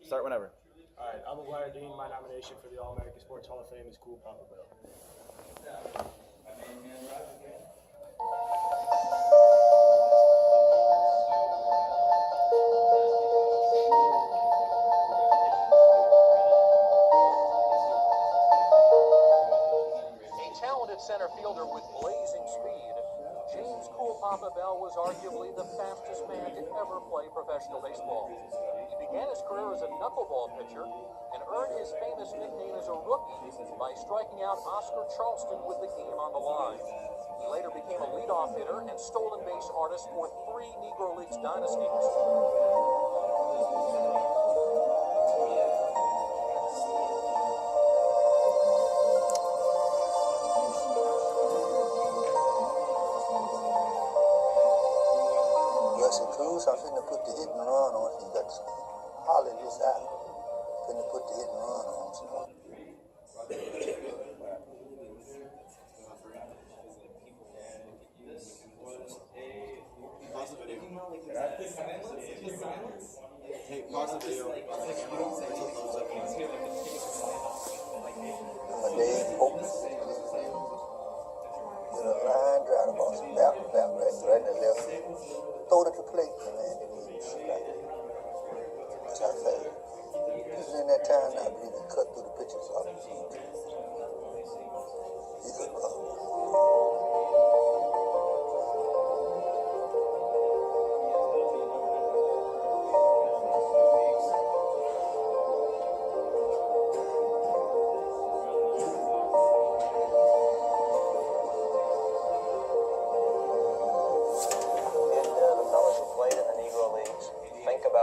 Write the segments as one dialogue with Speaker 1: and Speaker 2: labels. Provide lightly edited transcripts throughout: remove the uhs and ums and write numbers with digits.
Speaker 1: Start whenever.
Speaker 2: All right, I'm Mcguire Dean. My nomination for the All-American Sports Hall of Fame is Cool Papa Bell.
Speaker 3: A talented center fielder with blazing speed, James Cool Papa Bell was arguably the fastest man to ever play professional baseball. He began his career as a knuckleball pitcher and earned his famous nickname as a rookie by striking out Oscar Charleston with the game on the line. He later became a leadoff hitter and stolen base artist for 3 Negro Leagues dynasties.
Speaker 4: I'm finna put the hit and run on it. You got to holler this out. Finna put the hit and run on it.
Speaker 1: Hey, pause the video.
Speaker 4: My day open. Get a line drive the ball. Back, right and left. Throw it at the plate, man. That's how fast. This is in that time now, we can cut through the pitches off the field. He's a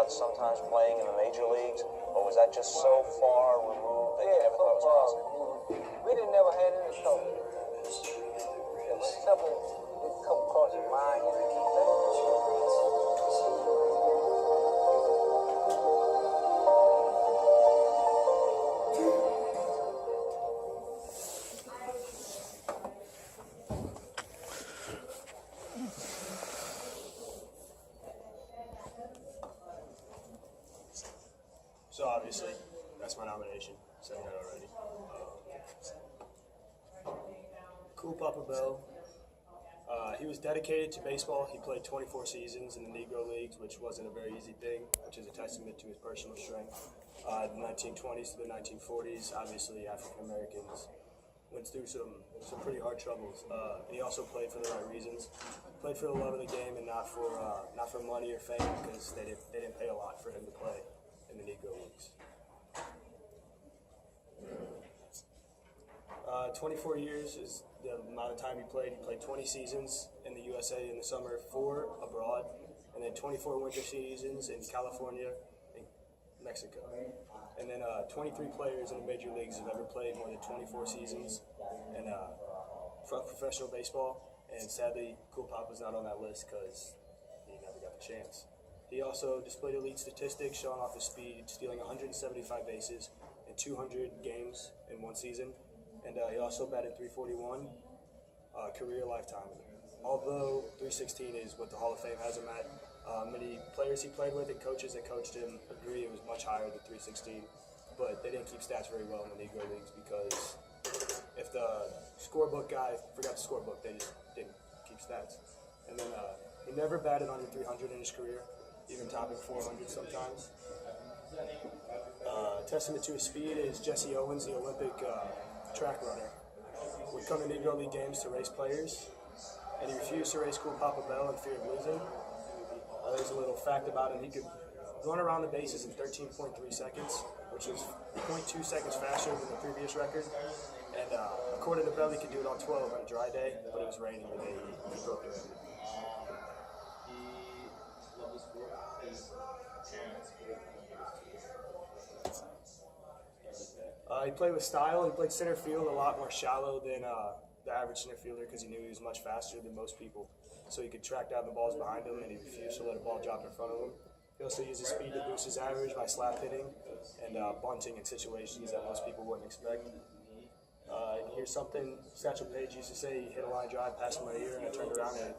Speaker 3: sometimes playing in the major leagues, or was that just so far removed that you never thought it was possible?
Speaker 4: We didn't never had any thought. There was several that come across your mind.
Speaker 2: So obviously, that's my nomination. Said that already. Cool Papa Bell. He was dedicated to baseball. He played 24 seasons in the Negro Leagues, which wasn't a very easy thing, which is a testament to his personal strength. The 1920s to the 1940s, obviously African Americans went through some pretty hard troubles. He also played for the right reasons. Played for the love of the game and not for money or fame, because they didn't pay a lot for him to play in the Negro Leagues. 24 years is the amount of time he played. He played 20 seasons in the USA in the summer, 4 abroad, and then 24 winter seasons in California and Mexico. And then 23 players in the major leagues have ever played more than 24 seasons in professional baseball. And sadly, Cool Papa's not on that list because he never got the chance. He also displayed elite statistics, showing off his speed, stealing 175 bases in 200 games in one season. And he also batted .341, career lifetime. Although .316 is what the Hall of Fame has him at, many players he played with and coaches that coached him agree it was much higher than .316. But they didn't keep stats very well in the Negro Leagues because if the scorebook guy forgot the scorebook, they just didn't keep stats. And then he never batted under .300 in his career, even topping .400 sometimes. Testament to his speed is Jesse Owens, the Olympic track runner, would come to Negro League games to race players, and he refused to race Cool Papa Bell in fear of losing. There's a little fact about him. He could run around the bases in 13.3 seconds, which is 0.2 seconds faster than the previous record. And according to Bell, he could do it on 12 on a dry day, but it was raining the day he broke the record. He played with style. He played center field a lot more shallow than the average center fielder because he knew he was much faster than most people. So he could track down the balls behind him, and he refused to let a ball drop in front of him. He also used his speed to boost his average by slap hitting and bunting in situations that most people wouldn't expect. Here's something Satchel Paige used to say: he hit a line drive past my ear, and I turned around and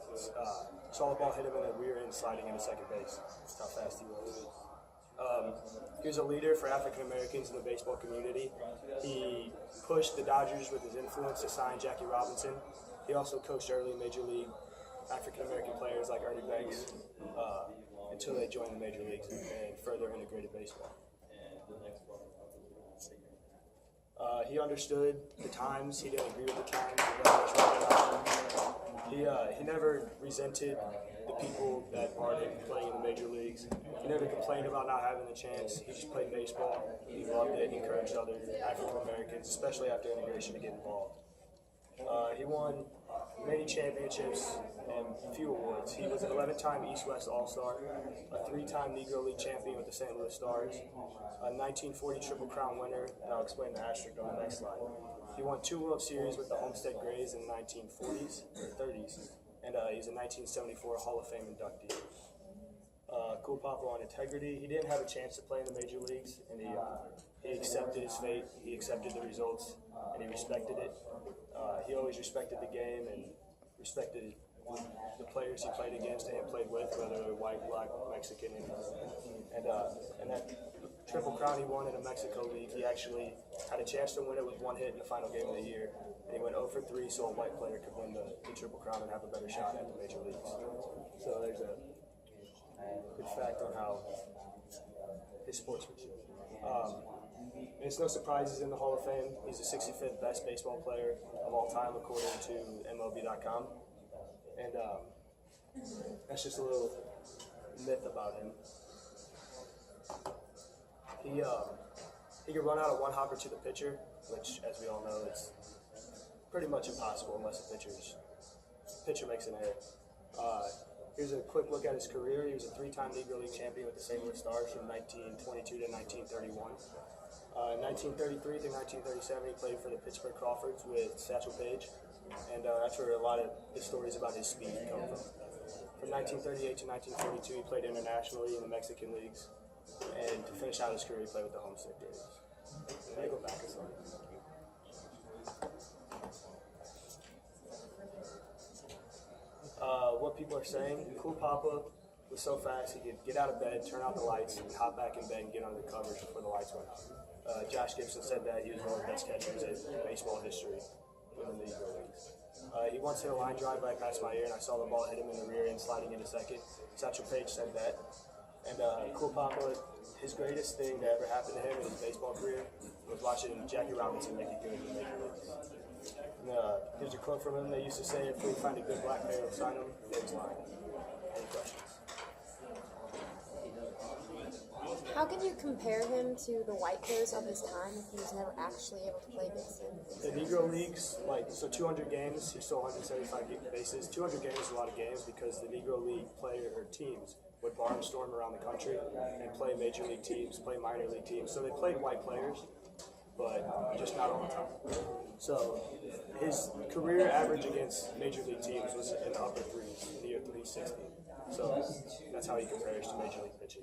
Speaker 2: saw the ball hit him in the rear end, sliding into second base. That's how fast he was. He He was a leader for African Americans in the baseball community. He pushed the Dodgers with his influence to sign Jackie Robinson. He also coached early Major League African American players like Ernie Banks until they joined the Major Leagues and further integrated baseball. He understood the times. He didn't agree with the times. He never resented the people that barred him from playing in the major leagues. He never complained about not having a chance. He just played baseball. He loved it. He encouraged other African Americans, especially after integration, to get involved. He won many championships and a few awards. He was an 11-time East-West All-Star, a 3-time Negro League champion with the St. Louis Stars, a 1940 Triple Crown winner, and I'll explain the asterisk on the next slide. He won 2 World Series with the Homestead Grays in the 1940s or 30s, and he's a 1974 Hall of Fame inductee. Cool Papa on integrity. He didn't have a chance to play in the major leagues, and he accepted his fate. He accepted the results, and he respected it. He always respected the game and respected the players he played against and played with, whether they were white, black, Mexican, and that Triple Crown he won in a Mexico League, he actually had a chance to win it with 1 hit in the final game of the year, and he went 0 for 3, so a white player could win the Triple Crown and have a better shot at the major leagues. So there's a good fact on how his sportsmanship. And it's no surprise he's in the Hall of Fame. He's the 65th best baseball player of all time, according to MLB.com. And that's just a little myth about him. He could run out of one hopper to the pitcher, which, as we all know, is pretty much impossible unless the pitcher makes an error. Here's a quick look at his career. He was a 3-time Negro League champion with the St. Louis Stars from 1922 to 1931. In 1933 to 1937, he played for the Pittsburgh Crawfords with Satchel Paige, and that's where a lot of the stories about his speed come from. From 1938 to 1942, he played internationally in the Mexican leagues, and to finish out his career, he played with the Homestead Grays. Let me go back a slide. What people are saying, Cool Papa was so fast he could get out of bed, turn out the lights, and hop back in bed and get under the covers before the lights went out. Josh Gibson said that he was one of the best catchers in baseball history in the Negro Leagues. He once hit a line drive right past my ear, and I saw the ball hit him in the rear end, sliding into second. Satchel Paige said that. And Cool Papa, his greatest thing that ever happened to him in his baseball career was watching Jackie Robinson make it good in the Major Leagues. Here's a quote from him. They used to say, if we find a good black player, we'll sign him. Dave's line. Any questions?
Speaker 5: How can you compare him to the white players of his time if he was never actually able to play against them?
Speaker 2: The Negro Leagues, 200 games, he stole 175 bases. 200 games is a lot of games because the Negro League player or teams would barnstorm around the country and play major league teams, play minor league teams. So they played white players, but just not all the time. So his career average against major league teams was in the upper threes, near 360. So that's how he compares to major league pitching.